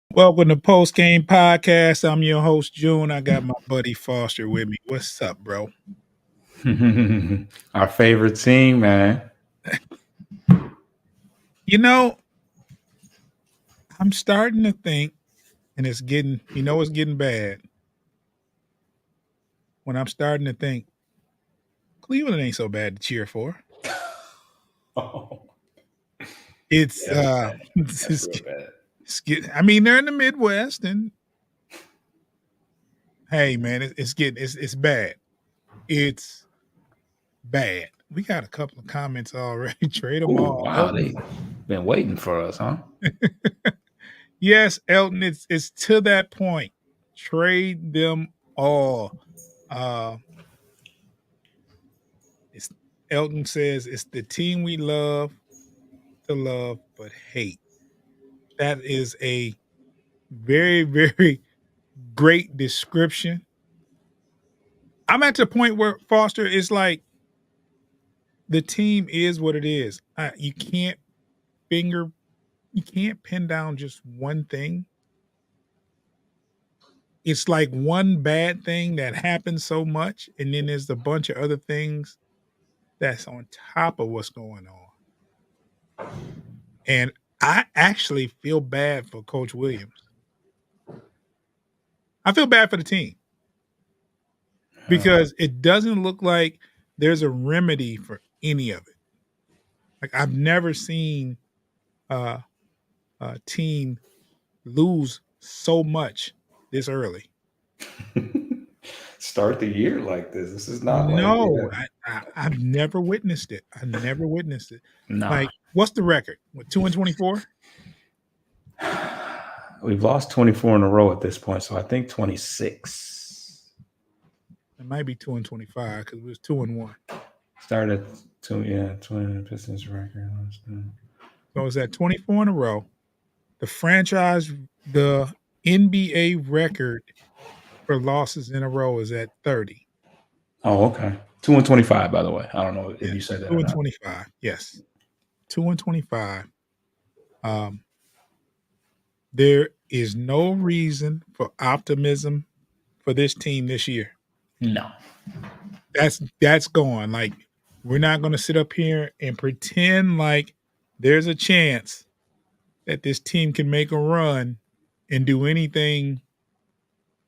Welcome to Post Game Podcast. I'm your host, June. I got my buddy Foster with me. What's up, bro? Our favorite team, man. You know, I'm starting to think, and it's getting, it's getting bad. When I'm starting to think, Cleveland ain't so bad to cheer for. Oh, It's, that's it's, real bad. I mean, they're in the Midwest, and hey, man, it's bad. It's bad. We got a couple of comments already. Trade them all. Wow, they've been waiting for us, huh? Yes, Elton, it's to that point. Trade them all. Elton says it's the team we love to love but hate. That is a very, very great description. I'm at the point where Foster is like, the team is what it is. You can't pin down just one thing. It's like one bad thing that happens so much, and then there's a bunch of other things that's on top of what's going on. And I actually feel bad for Coach Williams. I feel bad for the team because it doesn't look like there's a remedy for any of it. Like, I've never seen a team lose so much this early. Start the year like this. This is not No, I've never witnessed it. Nah. Like, what's the record? What, 2-24? We've lost 24 in a row at this point, so I think 26. It might be 2-25 because it was 2-1. Started 20 Pistons record. So it's at 24 in a row. The NBA record for losses in a row is at 30. Oh, okay. 2-25, by the way. I don't know if you said that. 2-25. Yes. 2-25. There is no reason for optimism for this team this year. No. That's gone. Like, we're not going to sit up here and pretend like there's a chance that this team can make a run and do anything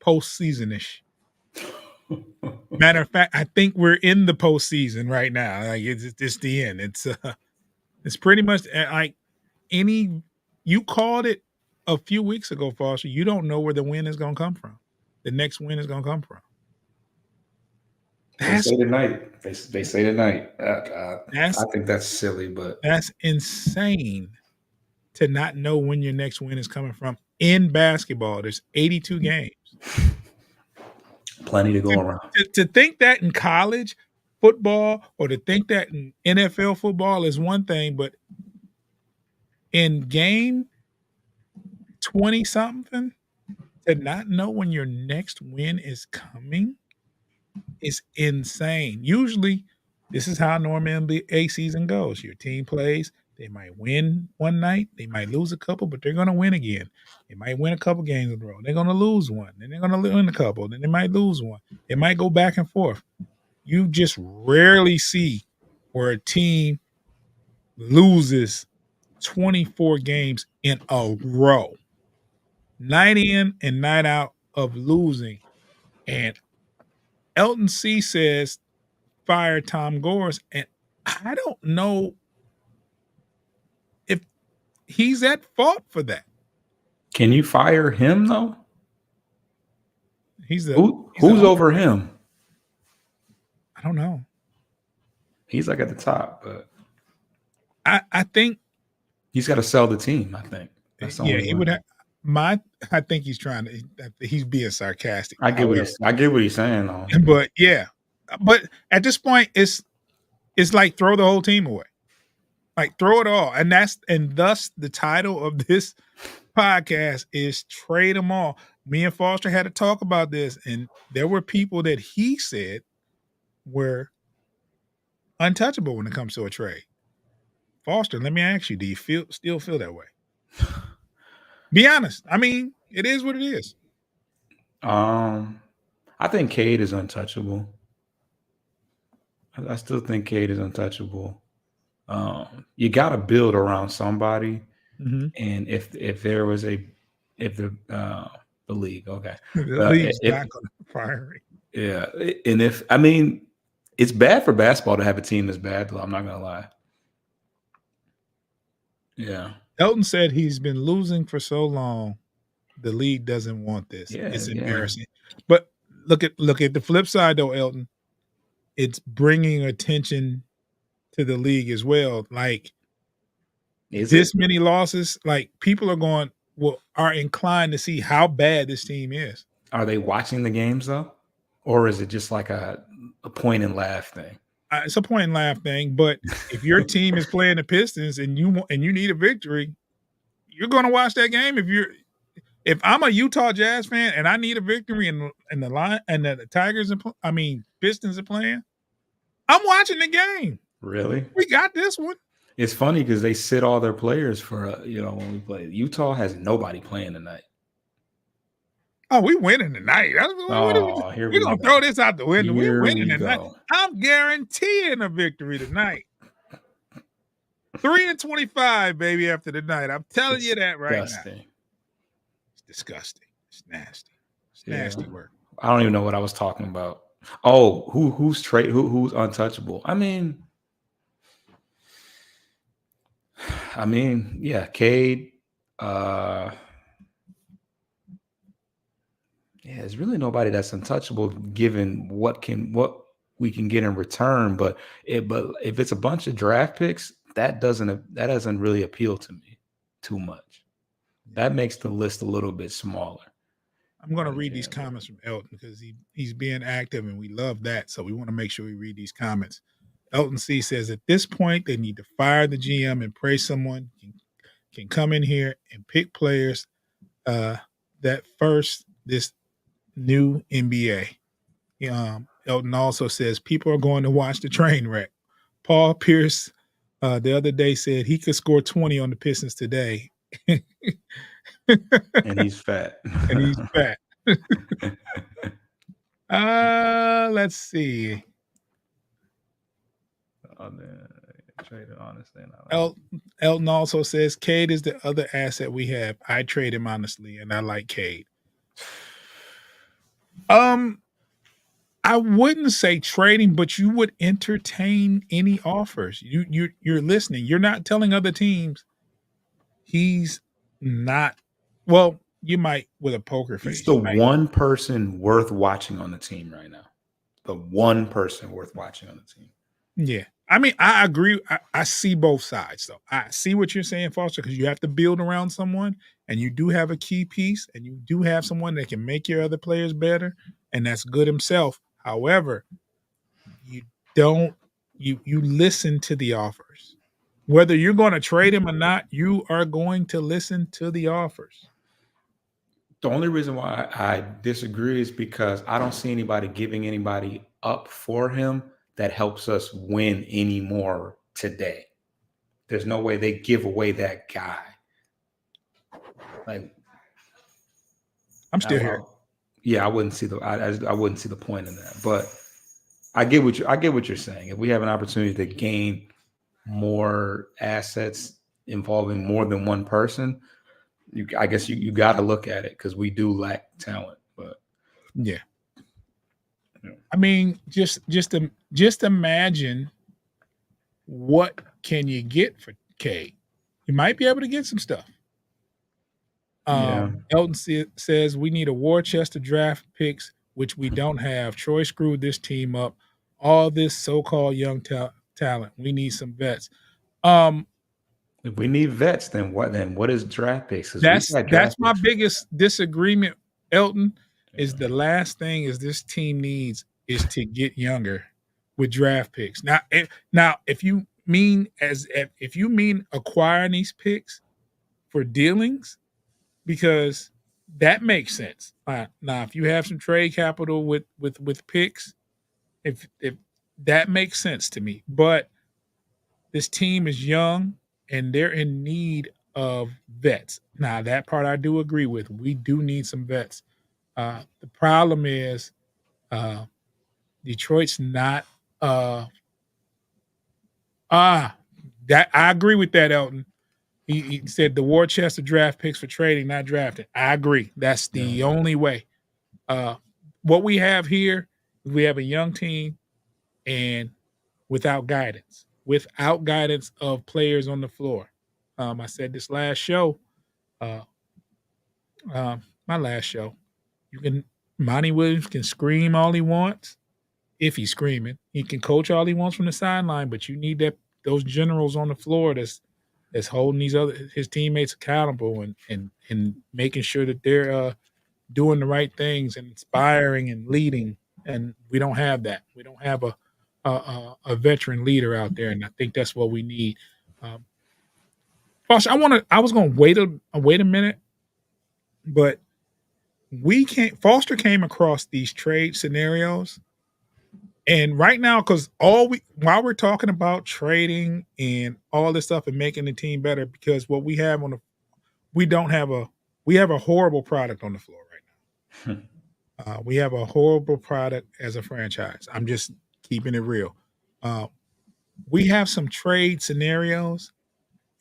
postseason-ish. Matter of fact, I think we're in the postseason right now. Like, it's the end. It's pretty much like you called it a few weeks ago, Foster. You don't know where the win is going to come from. The next win is going to come from. They say tonight. They say tonight. I think that's silly, but that's insane to not know when your next win is coming from. In basketball, there's 82 games. Plenty to go around. To think that in college football or to think that in NFL football is one thing, but in game 20-something, to not know when your next win is coming is insane. Usually, this is how normal NBA season goes. Your team plays. They might win one night. They might lose a couple, but they're going to win again. They might win a couple games in a row. They're going to lose one. Then they're going to win a couple. Then they might lose one. It might go back and forth. You just rarely see where a team loses 24 games in a row. Night in and night out of losing. And Elton C. says, fire Tom Gores. And I don't know if he's at fault for that. Can you fire him, though? Who's over him? I don't know. He's like at the top, but I think He's got to sell the team. I think that's the Yeah, only he way. would have. I think he's trying to. He's being sarcastic. I get what However, he's. I get what he's saying though. but yeah, but at this point, it's like throw the whole team away, like throw it all, and thus the title of this podcast is trade them all. Me and Foster had to talk about this, and there were people that he said were untouchable when it comes to a trade. Foster, let me ask you: do you still feel that way? Be honest. I mean, it is what it is. I think Cade is untouchable. I still think Cade is untouchable. You got to build around somebody, and if there was the league, okay, the league's not going to fire him. Yeah, and if I mean, it's bad for basketball to have a team that's bad. Though I'm not gonna lie. Yeah, Elton said he's been losing for so long. The league doesn't want this. Yeah, It's yeah. embarrassing. But look at the flip side, though, Elton. It's bringing attention to the league as well. Like this many losses, like people are inclined to see how bad this team is. Are they watching the games though, or is it just like a point and laugh thing? It's a point and laugh thing. But if your team is playing the Pistons and you need a victory, you're going to watch that game. If I'm a Utah Jazz fan and I need a victory and the line and the Tigers Pistons are playing, I'm watching the game. Really? We got this one. It's funny because they sit all their players for when we play. Utah has nobody playing tonight. Oh, we winning tonight. We're gonna throw this out the window. We're winning tonight. I'm guaranteeing a victory tonight. 3-25, baby, after the night. I'm telling you that right now. It's disgusting. It's nasty. It's nasty work. I don't even know what I was talking about. Oh, who's untouchable? I mean, yeah, Cade. Yeah, there's really nobody that's untouchable given what we can get in return. But if it's a bunch of draft picks, that doesn't really appeal to me too much. That makes the list a little bit smaller. I'm going to read these comments from Elton because he's being active and we love that. So we want to make sure we read these comments. Elton C says, at this point, they need to fire the GM and pray someone can come in here and pick players that first this new NBA. Elton also says, people are going to watch the train wreck. Paul Pierce the other day said he could score 20 on the Pistons today. And he's fat. Let's see. Honestly, Elton also says Cade is the other asset we have. I trade him honestly, and I like Cade. I wouldn't say trading, but you would entertain any offers. You're listening. You're not telling other teams he's not. Well, you might with a poker face. He's the one person worth watching on the team right now. The one person worth watching on the team. Yeah. I mean, I agree. I see both sides, though. I see what you're saying, Foster, because you have to build around someone, and you do have a key piece, and you do have someone that can make your other players better, and that's good himself. However, you listen to the offers. Whether you're going to trade him or not, you are going to listen to the offers. The only reason why I disagree is because I don't see anybody giving anybody up for him that helps us win anymore today. There's no way they give away that guy. Like, I'm still here. Yeah, I wouldn't see I wouldn't see the point in that. But I get what you're saying. If we have an opportunity to gain more assets involving more than one person, I guess you got to look at it because we do lack talent. But yeah. I mean, just imagine what can you get for Cade. You might be able to get some stuff. Elton says we need a war chest of draft picks, which we don't have. Troy screwed this team up. All this so-called young talent. We need some vets. If we need vets, then what? Then what is draft picks? Because we've got That's draft my picks. biggest disagreement, Elton, is Yeah. the last thing is this team needs is to get younger with draft picks. Now if you mean if you mean acquiring these picks for dealings, because that makes sense. Now, if you have some trade capital with picks, if that makes sense to me. But this team is young and they're in need of vets. Now, that part I do agree with. We do need some vets. The problem is uh, Detroit's not. Uh, ah, that I agree with that, Elton. He said the war chest of draft picks for trading, not drafting. I agree. That's Yeah. the only way. Uh, what we have here, we have a young team and without guidance of players on the floor. I said this last show, uh, my last show. You can Monty Williams can scream all he wants if he's screaming. He can coach all he wants from the sideline, but you need those generals on the floor that's holding his teammates accountable and making sure that they're doing the right things and inspiring and leading. And we don't have that. We don't have a veteran leader out there, and I think that's what we need. Um, Foster, I was going to wait a minute, but we can't. Foster came across these trade scenarios, and right now, because while we're talking about trading and all this stuff and making the team better, because what we have on the we don't have a we have a horrible product on the floor right now. We have a horrible product as a franchise. I'm just keeping it real. Uh, we have some trade scenarios,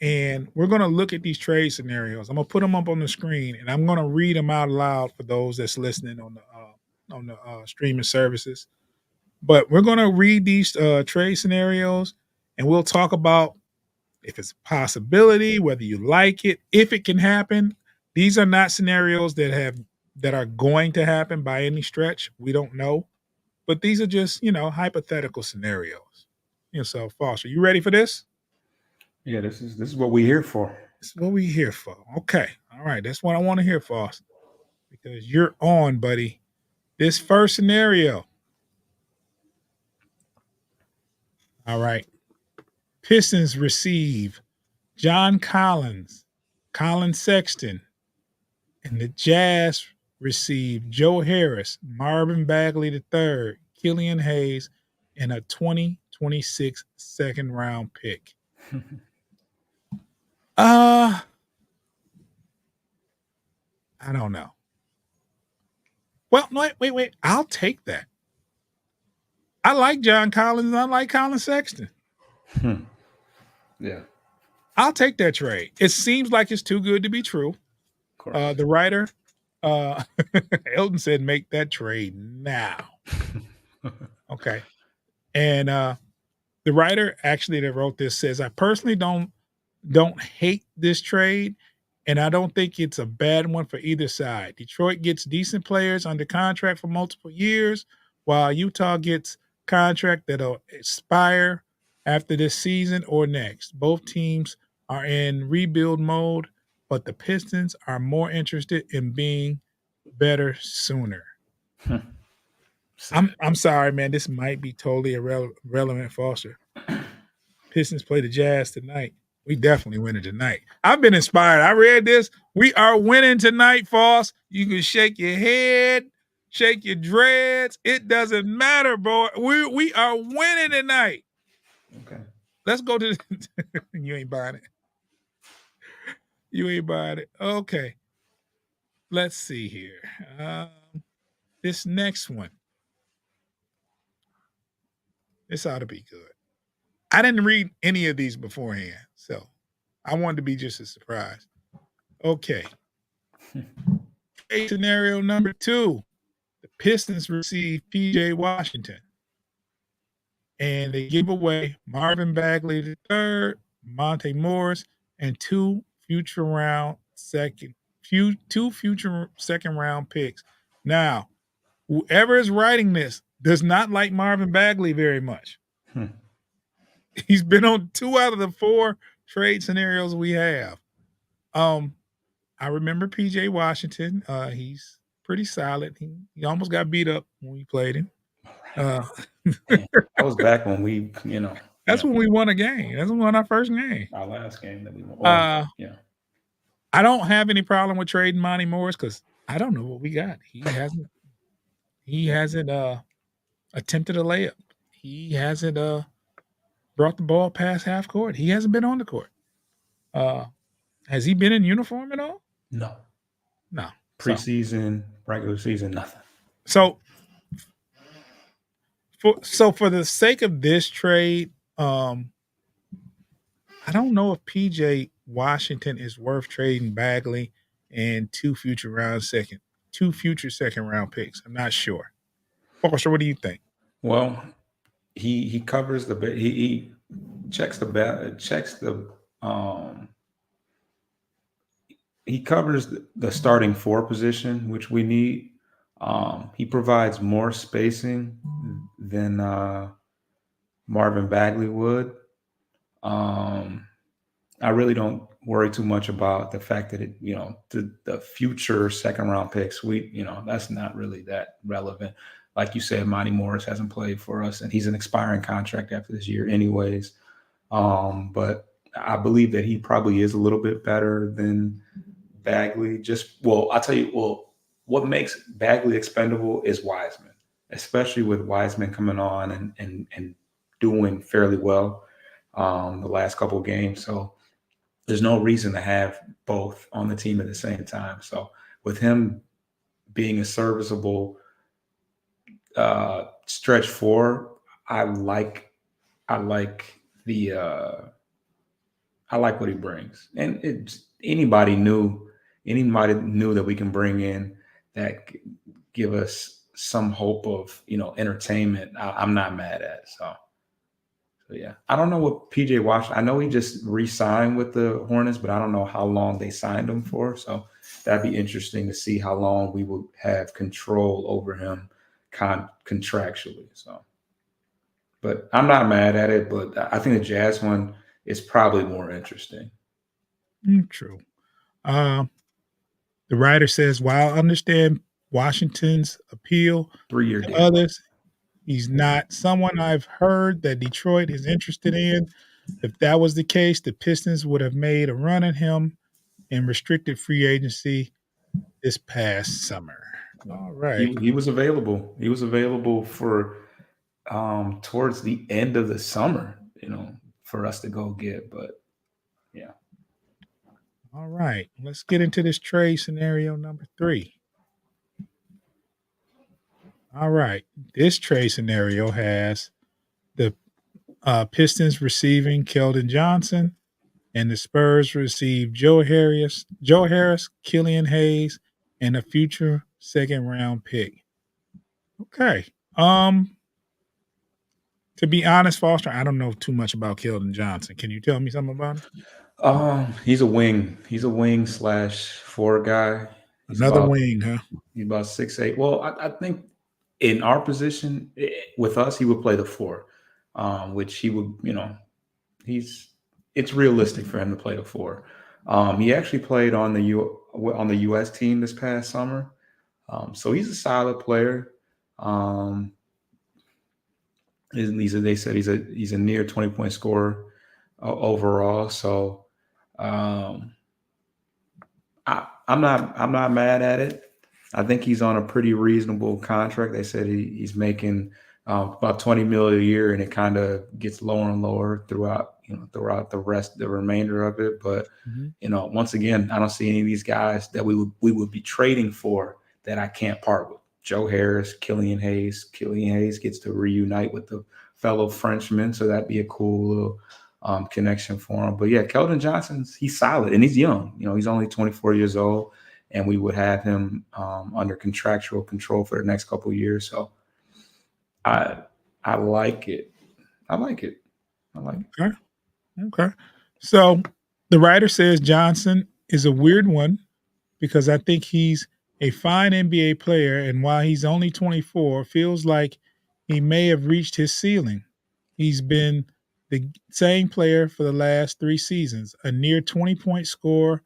and we're going to look at these trade scenarios. I'm going to put them up on the screen, and I'm going to read them out loud for those that's listening on the streaming services. But we're going to read these trade scenarios, and we'll talk about if it's a possibility, whether you like it, if it can happen. These are not scenarios that are going to happen by any stretch. We don't know, but these are just hypothetical scenarios. So Foster, you ready for this? Yeah. This is what we're here for. This is what we here for. Okay, all right, that's what I want to hear, Foster, because you're on, buddy. This first scenario. All right, Pistons receive John Collins, Colin Sexton, and the Jazz received Joe Harris, Marvin Bagley III, Killian Hayes, and a 2026 second round pick. Uh, I don't know. Well, no, wait. I'll take that. I like John Collins and I like Colin Sexton. Yeah. I'll take that trade. It seems like it's too good to be true. Of course. The writer, uh, Elton said, make that trade now. Okay. And the writer actually that wrote this says, I personally don't hate this trade, and I don't think it's a bad one for either side. Detroit gets decent players under contract for multiple years, while Utah gets contract that'll expire after this season or next. Both teams are in rebuild mode, but the Pistons are more interested in being better sooner. I'm sorry, man. This might be totally irrelevant, Foster. Pistons play the Jazz tonight. We definitely winning tonight. I've been inspired. I read this. We are winning tonight, Foss. You can shake your head, shake your dreads. It doesn't matter, boy. We are winning tonight. Okay. Let's go to the you ain't buying it. You ain't buying it. Okay. Let's see here. This next one. This ought to be good. I didn't read any of these beforehand, so I wanted to be just a surprise. Okay. Trade scenario number 2. The Pistons receive PJ Washington. And they give away Marvin Bagley III, Monte Morris, and two future second round picks. Now, whoever is writing this does not like Marvin Bagley very much. He's been on 2 out of the 4 trade scenarios we have. Um, I remember PJ Washington. He's pretty solid. He almost got beat up when we played him. Right. Uh, Man, that was back when we, that's when we won a game. That's when we won our first game. our last game that we won. Well, Uh, yeah. I don't have any problem with trading Monty Morris because I don't know what we got. He hasn't attempted a layup. He hasn't brought the ball past half court. He hasn't been on the court. Uh, has he been in uniform at all? No. No. Preseason, regular season, nothing. So for the sake of this trade, I don't know if PJ Washington is worth trading Bagley and two future second round picks. I'm not sure. Foster, what do you think? Well, he covers he checks um he covers the starting four position, which we need. He provides more spacing than Marvin Bagley would. Um, I really don't worry too much about the fact that the future second round picks, that's not really that relevant. Like you said, Monty Morris hasn't played for us, and he's an expiring contract after this year, anyways. But I believe that he probably is a little bit better than Bagley. I'll tell you, what makes Bagley expendable is Wiseman, especially with Wiseman coming on and doing fairly well the last couple of games. So there's no reason to have both on the team at the same time. So with him being a serviceable stretch four, I like I like the I like what he brings, and anybody knew that we can bring in that give us some hope of entertainment. I'm not mad at it. So yeah, I don't know what PJ Washington. I know he just re-signed with the Hornets, but I don't know how long they signed him for. So that'd be interesting to see how long we will have control over him contractually. So, but I'm not mad at it. But I think the Jazz one is probably more interesting. True. Uh, the writer says, while I understand Washington's appeal 3-year to deal. others, he's not someone I've heard that Detroit is interested in. If that was the case, the Pistons would have made a run at him in restricted free agency this past summer. All right. He was available. He was available for towards the end of the summer, for us to go get. But yeah. All right. Let's get into this trade scenario number 3. All right. This trade scenario has the Pistons receiving Keldon Johnson, and the Spurs receive Joe Harris, Killian Hayes, and a future second round pick. Okay. To be honest, Foster, I don't know too much about Keldon Johnson. Can you tell me something about him? He's a wing. He's a wing slash four guy. He's Another about wing, huh? he's about 6'8". Well, I think in our position with us, he would play the four, which he would, it's realistic for him to play the four. He actually played on the U.S. team this past summer, so he's a solid player. They said he's a near 20-point scorer overall. So I'm not mad at it. I think he's on a pretty reasonable contract. They said he's making about 20 million a year, and it kind of gets lower and lower throughout the remainder of it. But Mhm. Once again, I don't see any of these guys that we would be trading for that I can't part with. Joe Harris, Killian Hayes. Killian Hayes gets to reunite with the fellow Frenchman, so that'd be a cool little connection for him. But yeah, Keldon he's solid and he's young. He's only 24 years old, and we would have him under contractual control for the next couple of years. So I like it. I like it. Okay. Okay. So the writer says Johnson is a weird one because I think he's a fine NBA player, and while he's only 24, feels like he may have reached his ceiling. He's been the same player for the last 3 seasons, a near 20-point scorer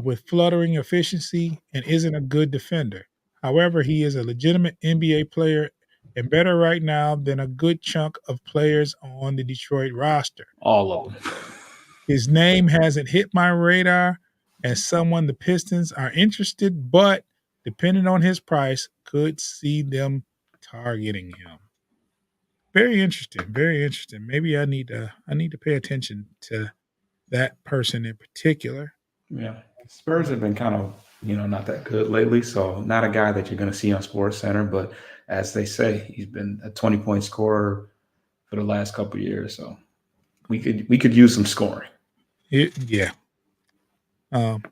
with fluttering efficiency and isn't a good defender. However, he is a legitimate NBA player and better right now than a good chunk of players on the Detroit roster. All of them. His name hasn't hit my radar as someone the Pistons are interested, but depending on his price, could see them targeting him. Very interesting. Very interesting. Maybe I need to pay attention to that person in particular. Yeah. Spurs have been kind of, not that good lately. So not a guy that you're going to see on Sports Center, but as they say, he's been a 20-point scorer for the last couple of years. So we could use some scoring. Yeah. Um,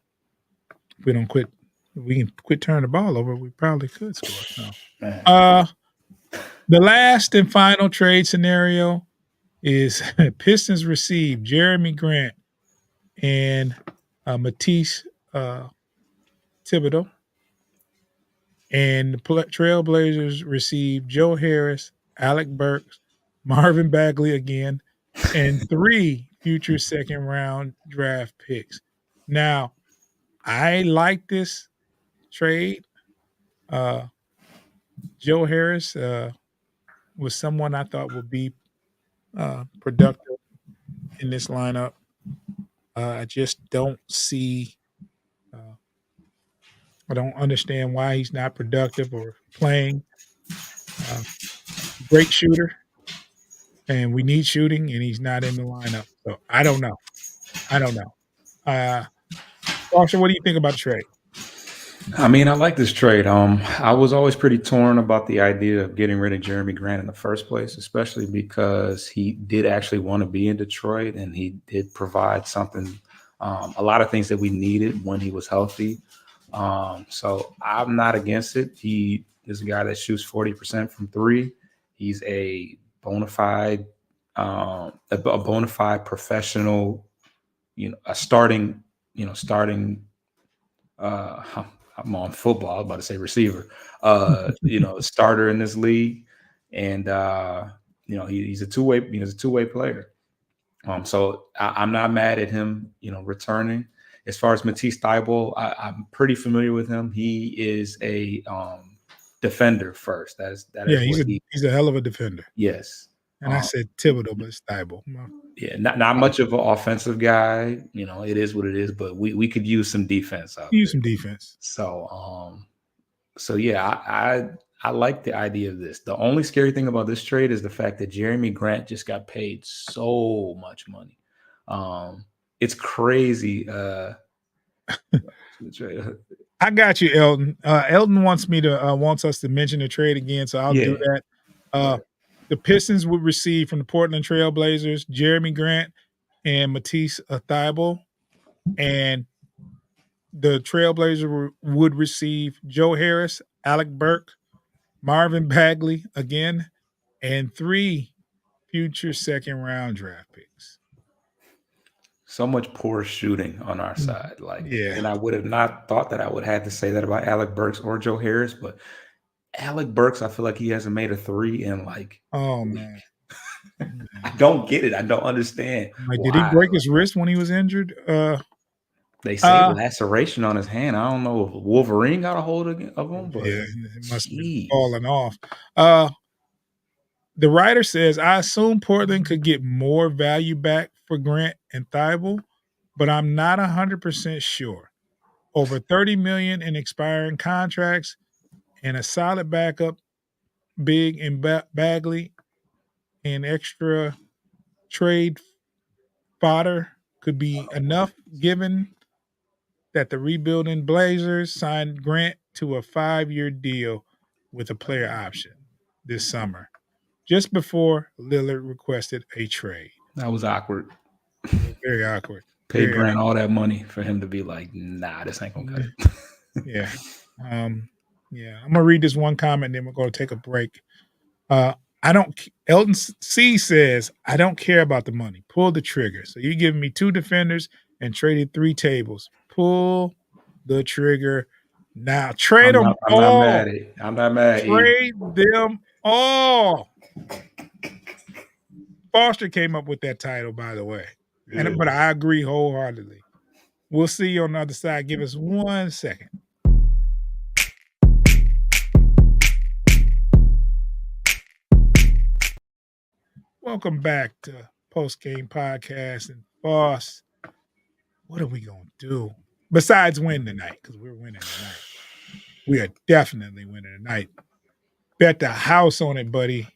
if we don't quit, we can quit turning the ball over. We probably could score. So, Man. the last and final trade scenario is Pistons receive Jeremy Grant and Matisse Thibodeau, and the Trailblazers receive Joe Harris, Alec Burks, Marvin Bagley again, and 3 future second round draft picks. Now, I like this trade. Uh, Joe Harris was someone I thought would be productive in this lineup. I just don't see. Uh, I don't understand why he's not productive or playing. Uh, Great shooter, and we need shooting, and he's not in the lineup. So I don't know. I don't know. Uh, Foster, what do you think about the trade? I mean, I like this trade. I was always pretty torn about the idea of getting rid of Jeremy Grant in the first place, especially because he did actually want to be in Detroit and he did provide something, a lot of things that we needed when he was healthy. So I'm not against it. He is a guy that shoots 40% from three. He's a bona fide, a bona fide professional, starting I'm on football. I was about to say receiver. Starter in this league, and he's a two-way. He's a two-way player. So I'm not mad at him. Returning. As far as Matisse Thybulle, I'm pretty familiar with him. He is a defender first. That Yeah, is he's what a he. he's a hell of a defender. Yes. And I said Thibodeau, but it's Thibault. Yeah, not much of an offensive guy. It is what it is, but we could use some defense out Use there. some defense. So yeah, I like the idea of this. The only scary thing about this trade is the fact that Jeremy Grant just got paid so much money. It's crazy. I got you, Elton. Elton wants us to mention the trade again, so I'll do Yeah, that. Uh, the Pistons would receive from the Portland Trail Blazers Jeremy Grant and Matisse Thybulle, and the Trailblazers would receive Joe Harris, Alec Burke, Marvin Bagley again, and 3 future second round draft picks. so much poor shooting on our side. Yeah. And I would have not thought that I would have to say that about Alec Burks or Joe Harris, but Alec Burks, I feel like he hasn't made a three in Oh man. I don't get it. I don't understand Did he why. break his wrist when he was injured? They say laceration on his hand. I don't know if Wolverine got a hold of him, but Yeah, it must have been jeez. falling off. The writer says, I assume Portland could get more value back for Grant and Thibault, but I'm not 100% sure. Over $30 million in expiring contracts and a solid backup big in Bagley and extra trade fodder could be enough given that the rebuilding Blazers signed Grant to a 5-year deal with a player option this summer, just before Lillard requested a trade. That was awkward. Very awkward. Paid Grant all that money for him to be like, nah, this ain't gonna cut it. Yeah. Yeah. I'm gonna read this one comment, then we're gonna take a break. I don't. Elton C says, I don't care about the money. Pull the trigger. So you're giving me 2 defenders and traded 3 tables. Pull the trigger now. Trade them I'm not all. mad at it. I'm not mad. Trade them all. Foster came up with that title, by the way. Yeah. But I agree wholeheartedly. We'll see you on the other side. Give us 1 second. Welcome back to Post Game Podcast. And boss, what are we gonna do besides win tonight? Because we're winning tonight. We are definitely winning tonight. Bet the house on it, buddy.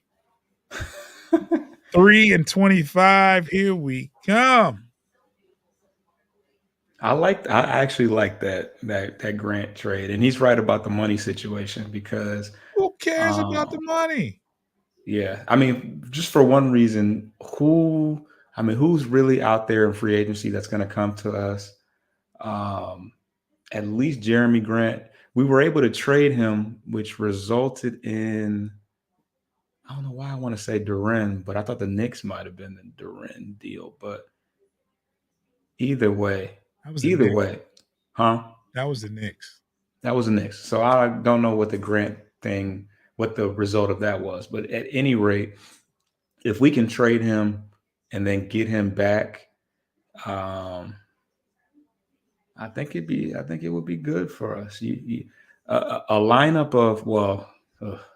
3-25. Here we come. I actually like that Grant trade, and he's right about the money situation because Who cares about the money? yeah, I mean, just for one reason, who's really out there in free agency that's going to come to us? At least Jeremy Grant. We were able to trade him, which resulted in, I don't know why I want to say Duren, but I thought the Knicks might have been the Duren deal. But either way, That was the Knicks. huh? That was the Knicks. That was the Knicks. So I don't know what the Grant thing, what the result of that was. But at any rate, if we can trade him and then get him back, I think it would be good for us. A lineup of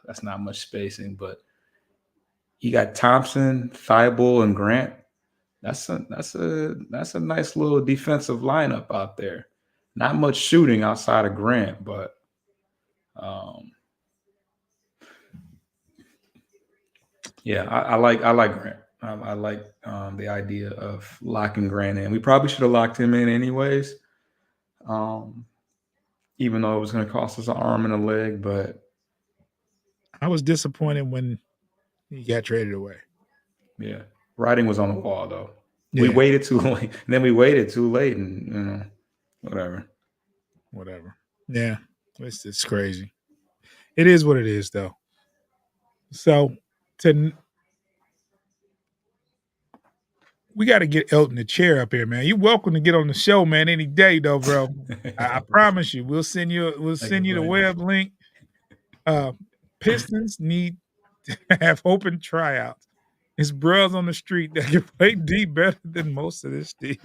that's not much spacing, but you got Thompson, Thibault, and Grant. That's a nice little defensive lineup out there. Not much shooting outside of Grant, but yeah, I like Grant. I like the idea of locking Grant in. We probably should have locked him in anyways, even though it was going to cost us an arm and a leg. But I was disappointed when he got traded away. Yeah, writing was on the wall though. Yeah. We waited too late. And then we waited too late, and whatever. Yeah, it's crazy. It is what it is, though. So we got to get Elton the chair up here, man. You're welcome to get on the show, man, any day, though, bro. I promise you, we'll send you the web link. Pistons need to have open tryouts. It's bros on the street that can play D better than most of this D.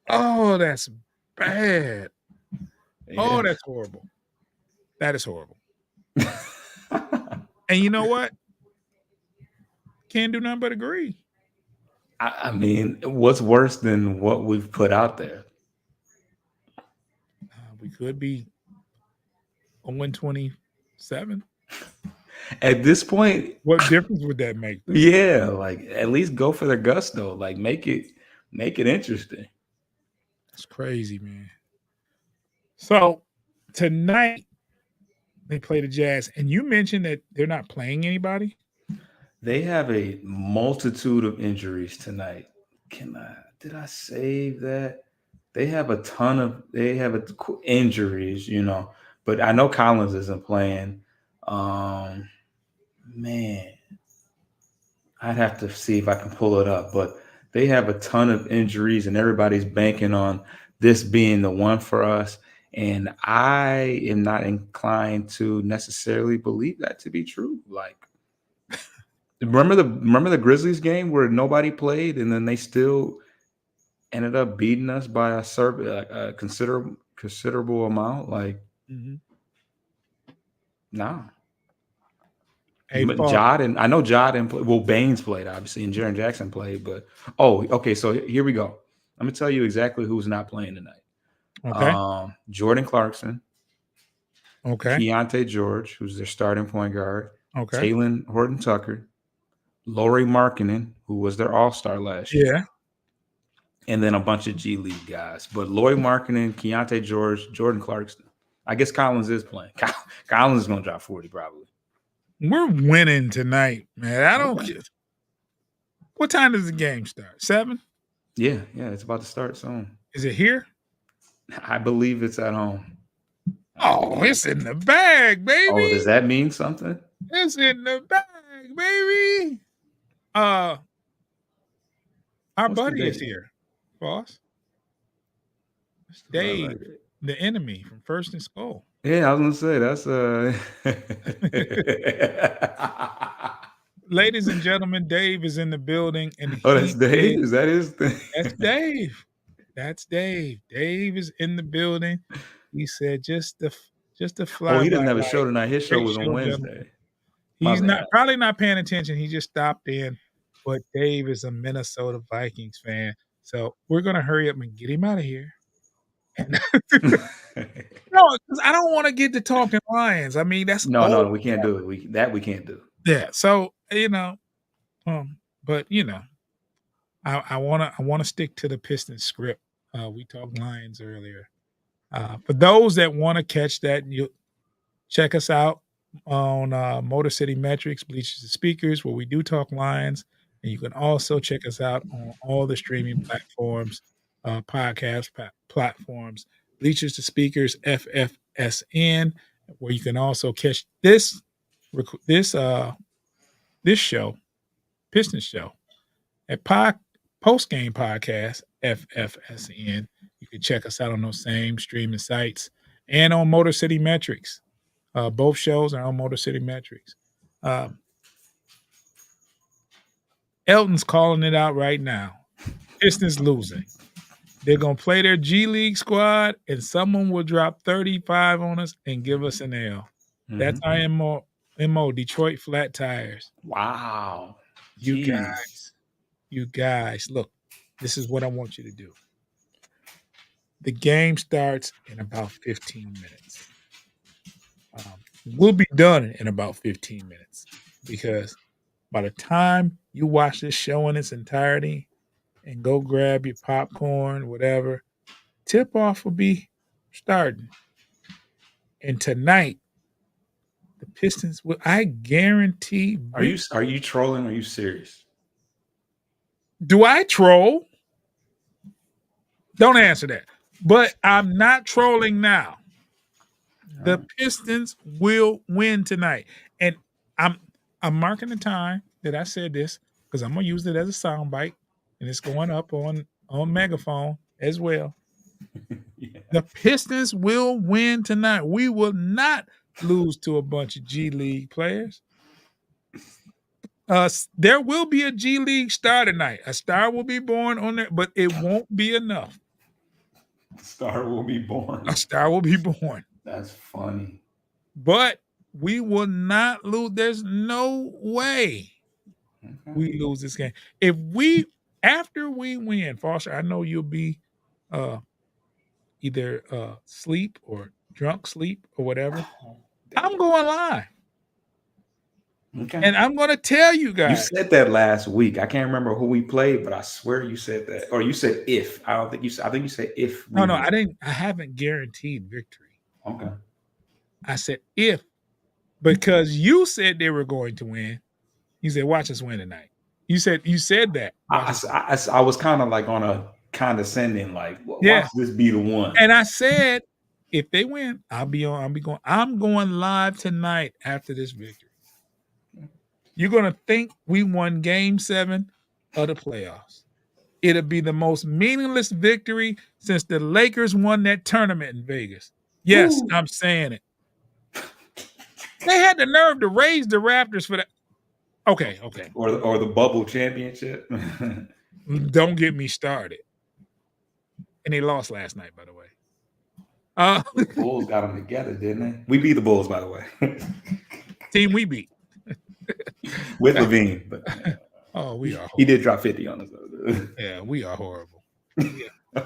Oh, that's bad. Yeah. Oh, that's horrible. That is horrible. And you know what? Can't do nothing but agree. I mean, what's worse than what we've put out there? We could be 127. At this point, what difference would that make? Yeah, like at least go for the gusto. Like make it interesting. That's crazy, man. So tonight they play the Jazz, and you mentioned that they're not playing anybody. They have a multitude of injuries tonight. Did I save that? They have a ton of injuries, but I know Collins isn't playing. Man, I'd have to see if I can pull it up, but they have a ton of injuries and everybody's banking on this being the one for us. And I am not inclined to necessarily believe that to be true. Like, remember the Grizzlies game where nobody played and then they still ended up beating us by a considerable amount. Like, nah. Hey, Jod and I know Jod and well, Baines played obviously, and Jaren Jackson played. But okay. So here we go. I'm gonna tell you exactly who's not playing tonight. Okay. Jordan Clarkson. Okay. Keontae George, who's their starting point guard. Okay. Talen Horton-Tucker. Lauri Markkanen, who was their All-Star last year. Yeah. And then a bunch of G League guys. But Lauri Markkanen, Keontae George, Jordan Clarkson. I guess Collins is playing. Collins is gonna drop 40 probably. We're winning tonight, man. I don't care. What time does the game start? 7? Yeah, it's about to start soon. Is it here? I believe it's at home. Oh, it's in the bag, baby. Oh, does that mean something? It's in the bag, baby. Our buddy is here, boss. Dave, the enemy from First and Skull. Yeah, I was gonna say that's ladies and gentlemen, Dave is in the building, and Oh, that's he Dave? said, Is that his thing? "That's Dave. That's Dave. Dave is in the building." He said, just a Oh, fly he by doesn't have a night. show tonight. His show Great was on show, gentlemen. Wednesday. My He's bad. not probably not paying attention. He just stopped in, but Dave is a Minnesota Vikings fan, so we're gonna hurry up and get him out of here. And no, because I don't wanna get to talking Lions. I mean, that's No, old. no, we can't do it. We can't do. Yeah, so, but, I wanna stick to the Pistons script. We talked Lions earlier. For those that wanna catch that, you check us out on, Motor City Metrics, Bleachers and Speakers, where we do talk Lions, and you can also check us out on all the streaming platforms, podcast platforms, Bleachers to Speakers, FFSN, where you can also catch this show, Pistons show, at Post Game Podcast, FFSN. You can check us out on those same streaming sites and on Motor City Metrics. Both shows are on Motor City Metrics. Um, Elton's calling it out right now. Pistons losing. They're going to play their G League squad, and someone will drop 35 on us and give us an L. That's our MO, Detroit Flat Tires. Wow. You Jeez. guys, look, this is what I want you to do. The game starts in about 15 minutes. We'll be done in about 15 minutes because by the time you watch this show in its entirety and go grab your popcorn, whatever, tip off will be starting. And tonight, the Pistons will, I guarantee. Are you trolling? Or are you serious? Do I troll? Don't answer that. But I'm not trolling now. The Pistons will win tonight. And I'm marking the time that I said this because I'm gonna use it as a soundbite, and it's going up on megaphone as well. Yeah. The Pistons will win tonight. We will not lose to a bunch of G League players. There will be a G League star tonight. A star will be born on there, but it won't be enough. A star will be born. A star will be born. That's funny. But we will not lose. There's no way we lose this game. After we win, Foster, I know you'll be either sleep or drunk sleep or whatever. I'm going live. Okay. And I'm going to tell you guys. You said that last week. I can't remember who we played, but I swear you said that. Or you said if. I think you said if. No, I didn't. I haven't guaranteed victory. Okay. I said if, because you said they were going to win. You said, watch us win tonight. You said that. I was kind of like on a condescending, like, watch this be the one. And I said, if they win, I'm going live tonight after this victory. You're going to think we won game 7 of the playoffs. It'll be the most meaningless victory since the Lakers won that tournament in Vegas. Yes, ooh. I'm saying it. They had the nerve to raise the Raptors for that. Okay. Or the bubble championship. Don't get me started. And they lost last night, by the way. The Bulls got them together, didn't they? We beat the Bulls, by the way. Team we beat. With Levine. But, we are horrible. He did drop 50 on us. Yeah, we are horrible. Yeah.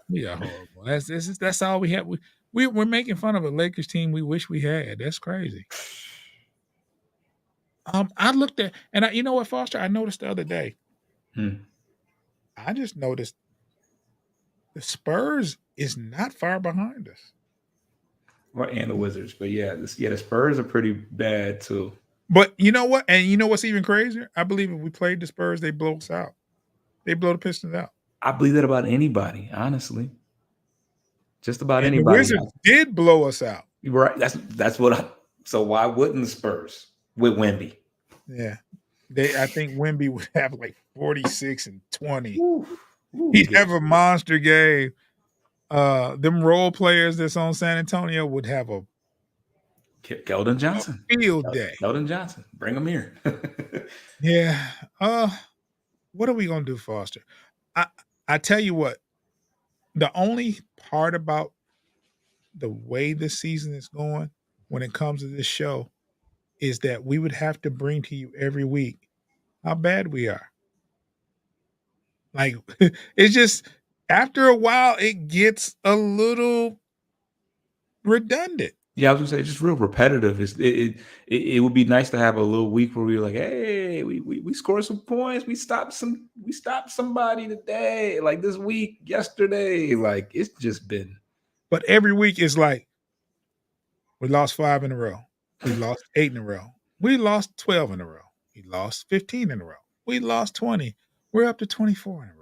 We are horrible. That's all we have. We're making fun of a Lakers team we wish we had. That's crazy. I looked at, and you know what, Foster? I noticed the other day. I just noticed the Spurs is not far behind us. Well, and the Wizards, but the Spurs are pretty bad too. But you know what? And you know what's even crazier? I believe if we played the Spurs, they blow us out. They blow the Pistons out. I believe that about anybody, honestly. Just about anybody. The Wizards did blow us out. Right. That's what. So why wouldn't the Spurs with Wemby? Yeah, I think Wemby would have like 46 and 20. He'd have a monster game. Them role players that's on San Antonio would have a Keldon Johnson. Field day. Keldon Johnson. Bring him here. Yeah. What are we gonna do, Foster? I I tell you what, the only part about the way this season is going when it comes to this show is that we would have to bring to you every week how bad we are. Like it's just after a while it gets a little redundant. Yeah, I was gonna say just real repetitive. It would be nice to have a little week where we were like, hey, we scored some points, we stopped somebody today, like this week, yesterday. Like it's just been But every week is like we lost 5 in a row. We lost 8 in a row. We lost 12 in a row. We lost 15 in a row. We lost 20. We're up to 24 in a row.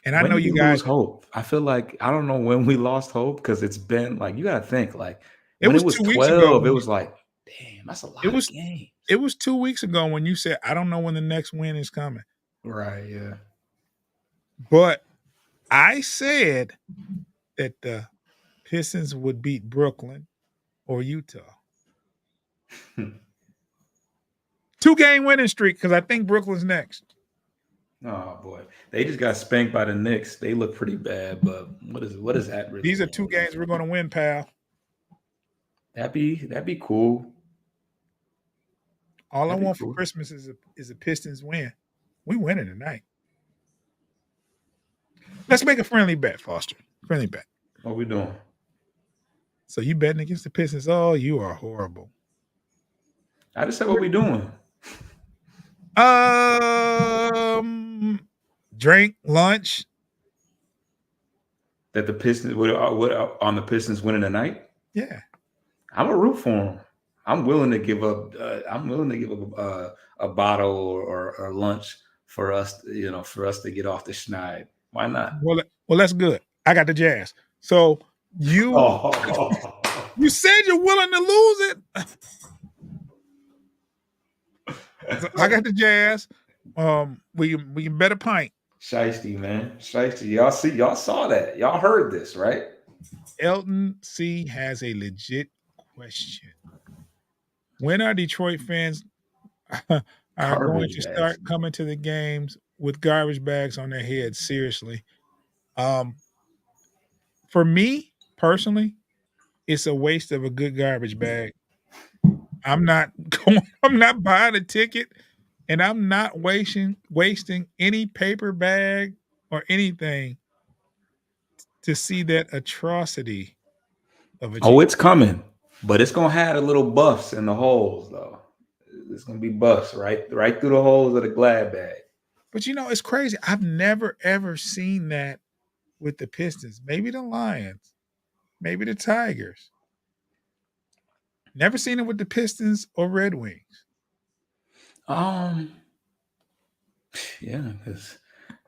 And I when know did you we guys lose hope? I feel like I don't know when we lost hope because it's been like you gotta think like it when it was was 2 weeks ago 12, when it you was like, damn, that's a it lot of was games. it was 2 weeks ago when you said, "I don't know when the next win is coming." Right, yeah. But I said that the Pistons would beat Brooklyn or Utah. 2-game winning streak because I think Brooklyn's next. Oh boy, they just got spanked by the Knicks. They look pretty bad, but what does that really These are mean? 2 games we're going to win, pal. That'd be cool. All I That'd be want for cool. Christmas is a Pistons win. We winning tonight. Let's make a friendly bet, Foster. Friendly bet. What we doing? So you betting against the Pistons? Oh, you are horrible. I just said what we doing. Drink lunch. That the Pistons on the Pistons winning tonight. Yeah. I'm a root for them. I'm willing to give up. I'm willing to give up a bottle or lunch for us. For us to get off the schneid. Why not? Well, that's good. I got the Jazz. So you Oh, you said you're willing to lose it. So I got the Jazz. We can bet a pint. Shiesty, man, shiesty. Y'all saw that. Y'all heard this, right? Elton C has a legit question. When are Detroit fans are going Garbage to bags. start coming to the games with garbage bags on their heads? Seriously. Um, for me personally, it's a waste of a good garbage bag. I'm not going. I'm not buying a ticket, and I'm not wasting any paper bag or anything to see that atrocity of a Oh, G. it's coming, but it's gonna have the little buffs in the holes, though. It's gonna be buffs right through the holes of the glad bag. But it's crazy. I've never ever seen that with the Pistons. Maybe the Lions, maybe the Tigers. Never seen it with the Pistons or Red Wings. Um, yeah, because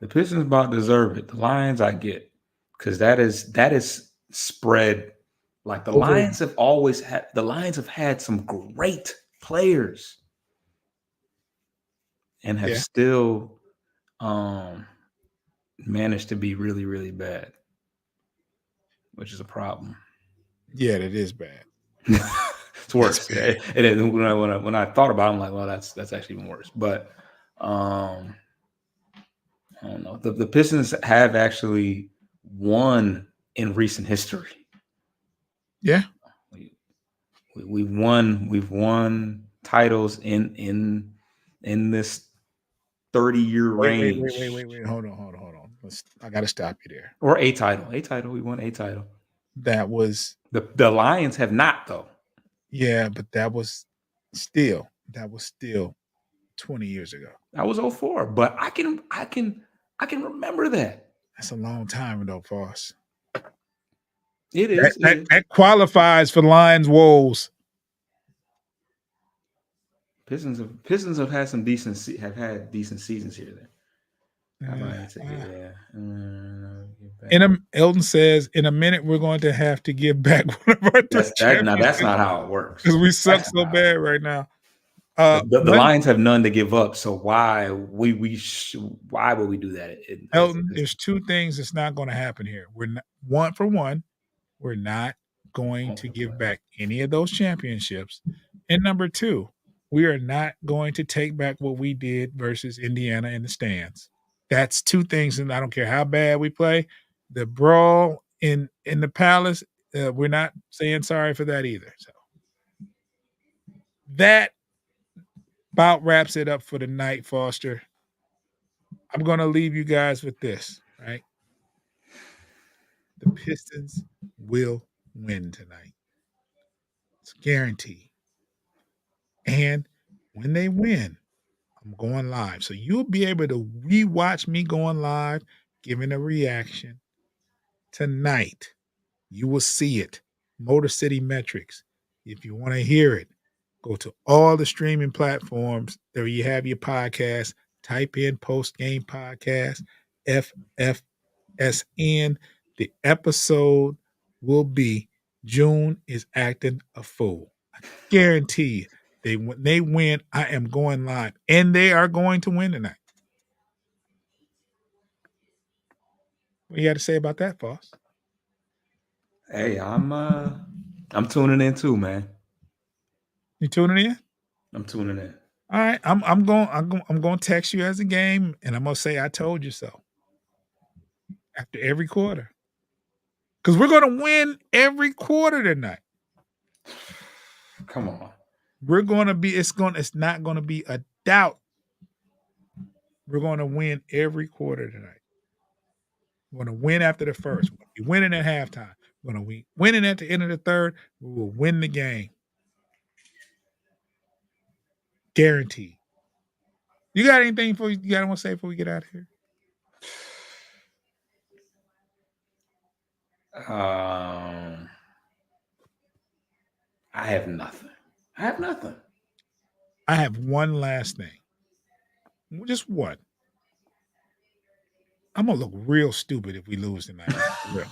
the Pistons about deserve it. The Lions, I get, because that is spread. Like Over. the Lions have had some great players and have Yeah, still um managed to be really, really bad, which is a problem. yeah, that is bad. It's That's worse. bad. And then when I thought about it, I'm like, well, that's actually even worse. But um, I don't know. The Pistons have actually won in recent history. Yeah. We've won titles in this 30-year range, Wait. Hold on. I got to stop you there. or a title. We won a title. That was The Lions have not, though. yeah, but that was still 20 years ago. That was 04, but I can remember that. That's a long time ago for us. It That is. It that, is. that qualifies for Lions woes. Pistons have had some have had decent seasons here. Then how about you take Uh, it? Yeah. Elton says, in a minute we're going to have to give back one of our 3 Now that's championships not how it works. because we suck That's so not how it bad works. right now. The Let Lions have none to give up, so why why would we do that? Elton, there's 2 things that's not going to happen here. We're not, one for one, we're not going to give back any of those championships. And number two, we are not going to take back what we did versus Indiana in the stands. That's two things, and I don't care how bad we play. The brawl in the Palace, we're not saying sorry for that either. So that about wraps it up for the night, Foster. I'm going to leave you guys with this, right? The Pistons will win tonight. It's guaranteed. And when they win, I'm going live. So you'll be able to rewatch me going live, giving a reaction tonight. You will see it. Motor City Metrics. If you want to hear it, go to all the streaming platforms. There you have your podcast. Type in Post Game Podcast, FFSN. The episode will be June is Acting a Fool. I guarantee you, when they win, I am going live. And they are going to win tonight. What you got to say about that, Foss? Hey, I'm tuning in too, man. You tuning in? I'm tuning in. All right, I'm going to text you as a game, and I'm going to say I told you so after every quarter, because we're going to win every quarter tonight. Come on, we're going to be. It's not going to be a doubt. We're going to win every quarter tonight. We're going to win after the first. We're going to be winning at halftime. We're going to be winning at the end of the third. We will win the game. Guaranteed. You got anything you got to say before we get out of here? I have nothing. I have one last thing. Just one. I'm going to look real stupid if we lose tonight. Real.